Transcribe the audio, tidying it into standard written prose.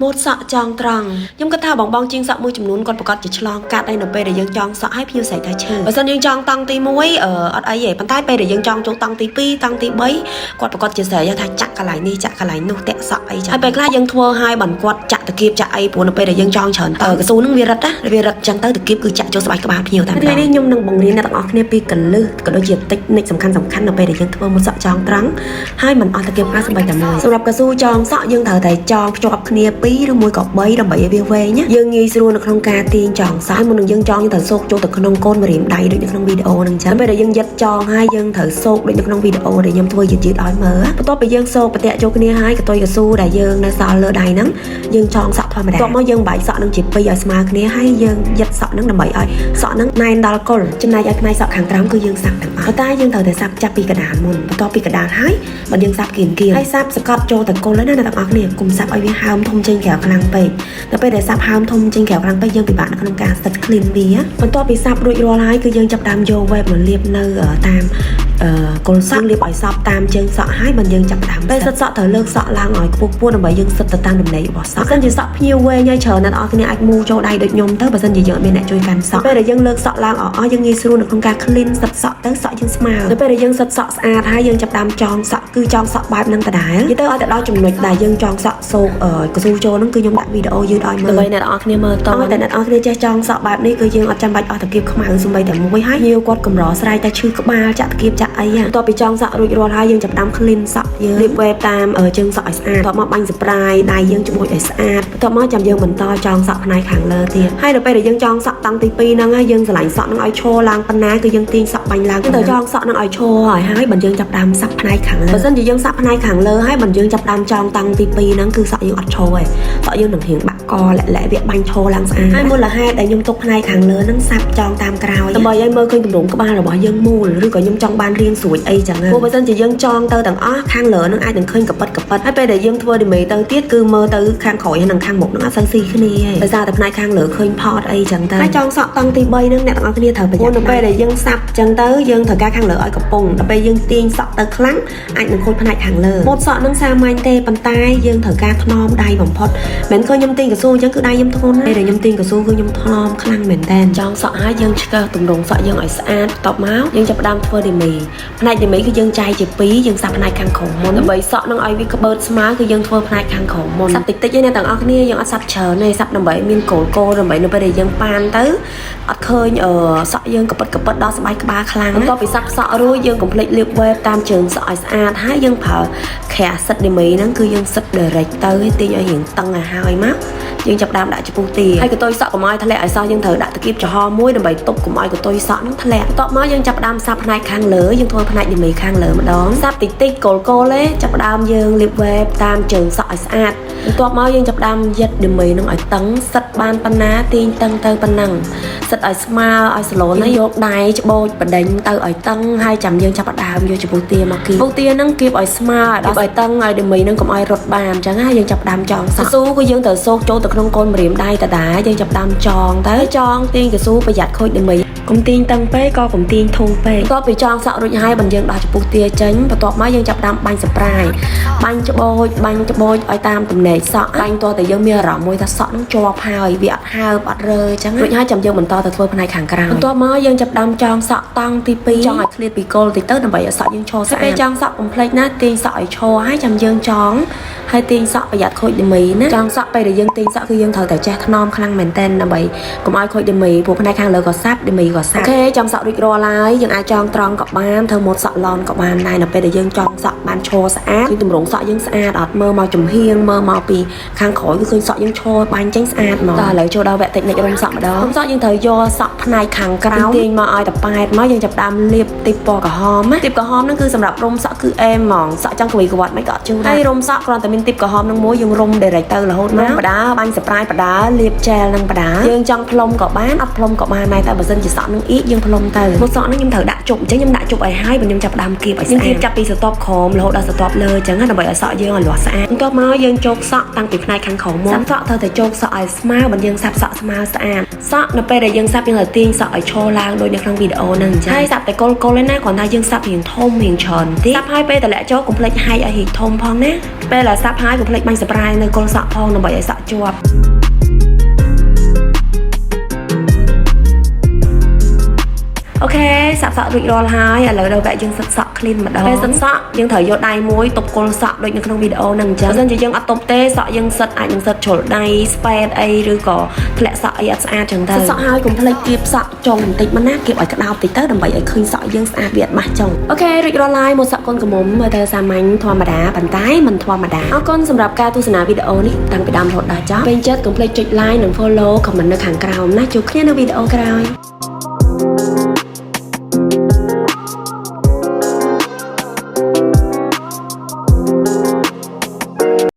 ម៉ូតសក់ចងត្រង់ខ្ញុំគិតថាបងជាងសក់មួយចំនួនគាត់ប្រកាសជាឆ្លងកាត់ឯនៅពេលដែលយើងចងសក់ឲ្យភ្ញៀវស្រីតែឈើបើសិនយើងចងតង់ទី1អត់អីទេប៉ុន្តែពេលដែលយើងចងចូលតង់ទី2តង់ទី3គាត់ប្រកាសជាស្រីថាចាក់កន្លែងនេះចាក់កន្លែងនោះតាក់សក់អីចឹងហើយពេលខ្លះយើងធ្វើឲ្យបានគាត់ចាក់តាគៀបចាក់អីព្រោះនៅពេលដែលយើងចងច្រើនកស៊ូនឹងវារឹតណាវារឹតចឹងទៅតាគៀបគឺចាក់ចូលស្បែកក្បាលភ្ញៀវតែថ្ងៃនេះខ្ញុំនឹងបង្រៀនអ្នកទាំងអស់គ្នាពីកលឹះក៏ដូចជាតិចនិចសំខាន់នៅពេលដែលយើងធ្វើម៉ូតសក់ចងត្រង់ហើយមិនអស់តាគៀបអាចស្បែកតែមួយសម្រាប់កស៊ូចងសក់យើងត្រូវតែចងភ្ជាប់គ្នា2ឬមួយក៏3ដើម្បីឲ្យវាវែងណាយើងងាយស្រួលនៅក្នុងការទាញចងសក់មុននឹងយើងចងយើងត្រូវសូកចូលទៅក្នុងកូនម្រាមដៃដូចនៅក្នុងវីដេអូហ្នឹងចឹងពេលដែលយើងយិតចងហើយយើងត្រូវសូកដូចនៅក្នុងវីដេអូដែលខ្ញុំធ្វើយឺតៗឲ្យមើលបន្ទាប់ពីយើងសូកប្រទាក់ចូលគ្នាហើយកតុយកស៊ូដែលយើងនៅសល់លើដៃហ្នឹងយើងចងសក់ធម្មតាបន្ទាប់មកយើងបែកសក់ហ្នឹងជា2ឲ្យស្មើគ្នាហើយយើងយិតសក់ហ្នឹងដើម្បីឲ្យសក់ហ្នឹងណែនដល់គល់ចំណែកឲ្យផ្នែកសក់ខាងក្រោមគឺយើងសាប់ទាំងអស់តែយើងត្រូវតែសាប់ចាប់ពីកណ្ដាលមុនបន្ទាប់ពីកណ្ដាលហើយបើយើងសាប់គៀនហើយសាប់សកត់ចូលទៅគល់ហើយណាអ្នកទាំងអស់គ្នាកុំសាប់ឲ្យវាហើមធំចេញក្រៅខ្លាំងពេកដល់ពេលដែលសាប់ហើមធំចេញក្រៅខ្លាំងពេកយើងពិបាកនៅក្នុងការស្ទិត clean វាបន្ទាប់ពីសាប់រួចរាល់ហើយគឺយើងចាប់ដើមយក web មកលាបនៅតាមគល់សក់លាបឲ្យសប់តាមជើងសក់ហើយបើយើងចាប់ដើមពេលសិតសក់ត្រូវលើកសក់ឡើងឲ្យខ្ពស់ៗដើម្បីយើងសិតទៅតាមដំណេករបស់សក់បើសិនជាសក់ភ្ញៀវវែងហើយច្រើនអ្នកនរគ្នាអាចមូចូលដៃដូចខ្ញុំទៅបើសិនជាយើងអត់មានអ្នកជួយកាន់សក់ពេលដែលយើងលើកសក់ឡើងអស់យើងងាយស្រួលនៅក្នុងការ clean សិតសក់ទៅសក់យើងស្មើដល់ពេលដែលយើងសិតសក់ស្អាតហើយយើងចាប់ដើមចងសក់គឺចងសក់បែបហ្នឹងដដែលនិយាយទៅឲ្យទៅដល់ចំណុចដែលយើងចងសក់សូកកស៊ូចូលហ្នឹងគឺខ្ញុំដាក់វីដេអូយឺតឲ្យមើលដើម្បីអ្នកនរគ្នាមើលតតែអ្នកនរគ្នាចេះចងសក់បែបនេះគឺយើងអត់ចាំបាច់អស់តាគៀបខ្មៅសូម្បីតែមួយហើយញៀវគាត់កម្រស្រ័យតែឈឺក្បាលចាក់តាគៀបចាក់អីបន្ទាប់ពីចងសក់រួចរាល់ហើយយើងចាប់ដើម clean សក់យើងលាប web តាមជើងសក់ឲ្យស្អាតបន្ទាប់មកបាញ់ spray ដៃយើងច្បូចឲ្យស្អាតបន្ទាប់មកចាំយើងបន្តចងសក់ផ្នែកខាងលើទៀតហើយដល់ពេលដែលយើងចងសក់តង់ទី2ហ្នឹងហើយយើងឆ្លាញ់សក់ហ្នឹងឲ្យឈរឡើងប៉ុណ្ណាគឺយើងទាញសក់បាញ់ឡើងទៅចងសក់ហ្នឹងឲ្យឈរហើយបើយើងចាប់ដើមសាប់ផ្នែកខាងលើបើសិនជាយើងសាប់ផ្នែកខាងលើហើយបើយើងចាប់ដើមចងតង់ទី2ហ្នឹងគឺសក់យើងអត់ឈរទេសក់យើងនឹងរៀងបាក់កលាក់វាបាញ់ឈរឡើងស្អាតហើយមូលហេតុដែលខ្ញុំទុកផ្នែកខាងលើហ្នឹងសាប់ចងតាមក្រោយដើម្បីឲ្យមើលឃើញទម្រង់ក្បាលរបស់យើងមូលឬក៏ខ្ញុំចង់បានរាងស្រួចអីចឹងព្រោះបើសិនជាយើងចងទៅទាំងអស់ខាងលើហ្នឹងអាចនឹងឃើញកប៉ិតហើយពេលដែលយើងធ្វើឌីមេទៅទៀតគឺមើលទៅខាងក្រោយហើយនិងខាងមុខហ្នឹងអត់សូវស៊ីគ្នាទេដោយសារតែផ្នែកខាងលើឃើញផតអីចឹងទៅហើយចងសក់តង់ទី3ហ្នឹងអ្នកទាំងអស់គ្នាត្រូវប្រយ័ត្ននៅពេលដែលយើងសាប់ចឹងទៅយើងត្រូវការខាងលើឲ្យកំពុងដល់ពេលយើងទាញសក់ទៅខ្លាំងអាចនឹងខូចផ្នែកខាងលើម៉ូតសក់ហ្នឹងសាមញ្ញទេប៉ុន្តែយើងត្រូវការថ្នមដៃបំផុតមិនឃើញខ្ញុំទាញកស៊ូអញ្ចឹងគឺដៃខ្ញុំធ្ងន់ពេលដែលខ្ញុំទាញកស៊ូគឺខ្ញុំថ្នមខ្លាំងមែនតើចងសក់ហើយយើងឆ្កឹះទម្រង់សក់យើងឲ្យស្អាតបន្ទាប់មកយើងចាប់ផ្ដើមធ្វើឌីមេផ្នែកឌីមេគឺយើងចែកជា2យើងសាប់ផ្នែកខាងក្រោមមុនដើម្បីសក់នឹងឲ្យវាក្បឺតស្មើគឺយើងធ្វើផ្នែកខាងក្រោមមុនសាប់តិចៗឯអ្នកទាំងអស់គ្នាយើងអត់សាប់ច្រើនទេសាប់ដើម្បីមានគោលដើម្បីនៅពេលដែលយើងប៉ានទៅអត់ឃើញសក់យើងកប៉ិតដល់ស្បែកក្បាលខ្លាំងបន្ទាប់ពីសាប់សក់រួចយើងកុំភ្លេចលាប web តាមជើងសក់ឲ្យស្អាតហើយយើងប្រើខែសិតឌីមេហ្នឹងគឺយើងសិត direct ទៅឲ្យទាញឲ្យរៀងតឹងឲ្យហើយមកយើងចាប់ដើមដាក់ចំពោះទាហើយកតុយសក់កុំឲ្យធ្លាក់ឲ្យសោះយើងត្រូវដាក់តាគៀបចំហមួយដើម្បីទប់កុំឲ្យកតុយសក់ហ្នឹងធ្លាក់បន្ទាប់មកយើងចាប់ដើមសាប់ផ្នែកខាងលើយើងធ្វើផ្នែកឌីមេខាងលើម្ដងសាប់តិចគោលទេចាប់ដើមយើងលាប web តាមជើងសក់ឲ្យស្អាតបន្ទាប់មកយើងចាប់ដើមយិតឌីមេហ្នឹងឲ្យតឹងសិតបានប៉ុណ្ណាទាញតឹងទៅប៉ុណ្ណឹងសិតឲ្យស្មើឲ្យសឡូនហើយយកដៃច្បូចបដិញទៅឲ្យតឹងហើយចាំយើងចាប់ដើមយកចំពោះទាមកគីពោះទាហ្នឹងគៀបឲ្យស្មើឲ្យតឹងឲ្យឌីមេហ្នឹងកុំឲ្យរត់បានអញ្ចឹងហើយយើងចាប់ដើមចងសក់កស៊ូគឺយើងត្រូវសូកចូលទៅក្នុងកូនម្រាមដៃដដែលយើងចាប់ដើមចងទៅចងទាញកស៊ូប្រយ័ត្នខូចឌីមេកុំទាញតឹងពេកក៏កុំទាញធំពេកបន្ទាប់ពីចងសក់រួចហើយបើយើងដោះចំពោះទាចេញបន្ទាប់មកយើងចាប់ដើមបាញ់ស្ប្រាយបាញ់ច្បូចឲ្យតាមទំនេរសក់បាញ់តោះតែយើងមានអារម្មណ៍មួយថាសក់នឹងជាប់ហើយវាអត់ហើបអត់រើអញ្ចឹងរួចហើយចាំយើងបន្តទៅធ្វើផ្នែកខាងក្រៅបន្ទាប់មកយើងចាប់ដើមចងសក់តង់ទី2ចង់ឲ្យឃ្លាតពីគល់តិចទៅដើម្បីឲ្យសក់យើងឈរស្អាតពេលចងសក់កុំភ្លេចណាទាញសក់ឲ្យឈរហើយចាំយើងចងហើយទាញសក់ប្រយ័ត្នខូចឌីមេណាចងសក់ពេលដែលយើងទាញសក់គឺយើងត្រូវតែចេះថ្នមខ្លាំងមែនតើដើម្បីកុំឲ្យខូចឌីមេព្រោះផ្នែកខាងលើក៏សាប់ឌីមេក៏សាប់អូខេចងសក់រួចរាល់ហើយយើងអាចចងត្រង់ក៏បានធ្វើម៉ូតសក់ឡនក៏បានដែរនៅពេលដែលយើងចងសក់បានឈរស្អាតគឺទម្រង់សក់យើងស្អាតអត់មើលមកចំហៀងមើលមកពីខាងក្រោយគឺឃើញសក់យើងឈរបាញ់ចេញស្អាតមកតើឥឡូវចូលដល់វគ្គតិចនិចរុំសក់ម្ដងរុំសក់យើងត្រូវយកសក់ផ្នែកខាងក្រៅទាញមកឲ្យតប៉ែតមកយើងចាប់ដើមលាបទីបពណ៌ក្រហមណាទីបក្រហមហ្នឹងគឺសម្រាប់រុំសក់គឺអែមហ្មងសក់ចង់គួយក្បត់មិនក៏អត់ជូរដែរហើយរុំសក់គ្រាន់តែមានទីបក្រហមហ្នឹងមួយយើងរុំ direct ទៅរហូតមកបដាបាញ់ spray បដាលាប gel នឹងបដាយើងចង់ផ្លុំក៏បានអត់ផ្លុំក៏បានដែរតែបើសិនជាសក់នឹងអ៊ីកយើងផ្លុំទៅមកសក់ហ្នឹងខ្ញុំត្រូវដាក់ជប់អញ្ចឹងខ្ញុំដាក់ជប់ឲ្យហើយបើខ្ញុំចាប់ដើមគៀបឲ្យស្អាតខ្ញុំគៀបចាប់ពីស្រទាប់ក្រោមរហូតដល់ស្រទាប់លើអញ្ចឹងដើម្បីឲ្យសក់យើងឲ្យលាស់ស្អាតបន្ទាប់មកយើងជោគសក់តាំងពីផ្នែកខាងក្រោមមកសក់ត្រូវតែជោគសក់ឲ្យស្មើបើយើងសាប់សក់ស្មើស្អាតស សក់នៅពេលដែលយើងសាប់យើងទៅទាញសក់ឲ្យឈរឡើងដូចនៅក្នុងវីដេអូហ្នឹងអញ្ចឹងហើយសាប់តែកុលកុលឯណាគ្រាន់តែយើងសាប់រៀងធំរៀងច្រើនតិចសាប់ហើយពេលតម្លាក់ចូលកុំភ្លេចហែកឲ្យរៀងធំផងណាពេលដែលសាប់ហើយកុំភ្លេចបាញ់ស្ប្រៃនៅកុលសក់ផងដើម្បីឲ្យសក់ជាប់អូខេសាប់សក់រួចរាល់ហើយឥឡូវដល់វគ្គយើងសិតសក់ clean ម្ដងពេលសិតសក់យើងត្រូវយកដៃមួយទប់គល់សក់ដូចនៅក្នុងវីដេអូហ្នឹងអញ្ចឹងបើមិនជាយើងអត់ទប់ទេសក់យើងសិតអាចនឹងសិតជ្រុលដៃស្ពែតអីឬក៏ធ្លាក់សក់អីអត់ស្អាតចឹងទៅសក់ហើយកុំភ្លេចគៀបសក់ចុងបន្តិចមកណាគៀបឲ្យក្តោបតិចទៅដើម្បីឲ្យឃើញសក់យើងស្អាតវាអត់បាសចុងអូខេរួចរាល់ហើយមកសក់កូនក្រមុំមើលទៅសាមញ្ញធម្មតាប៉ុន្តែមិនធម្មតាអរគុណសម្រាប់ការទស្សនាវីដេអូនេះតាំងពីដើមរហូតដល់ចប់ពេលចិត្តកុំភ្លេចចុច like និង follow comment នៅខាងក្រោមណាជួបគ្នានៅវីដេអូក្រោយ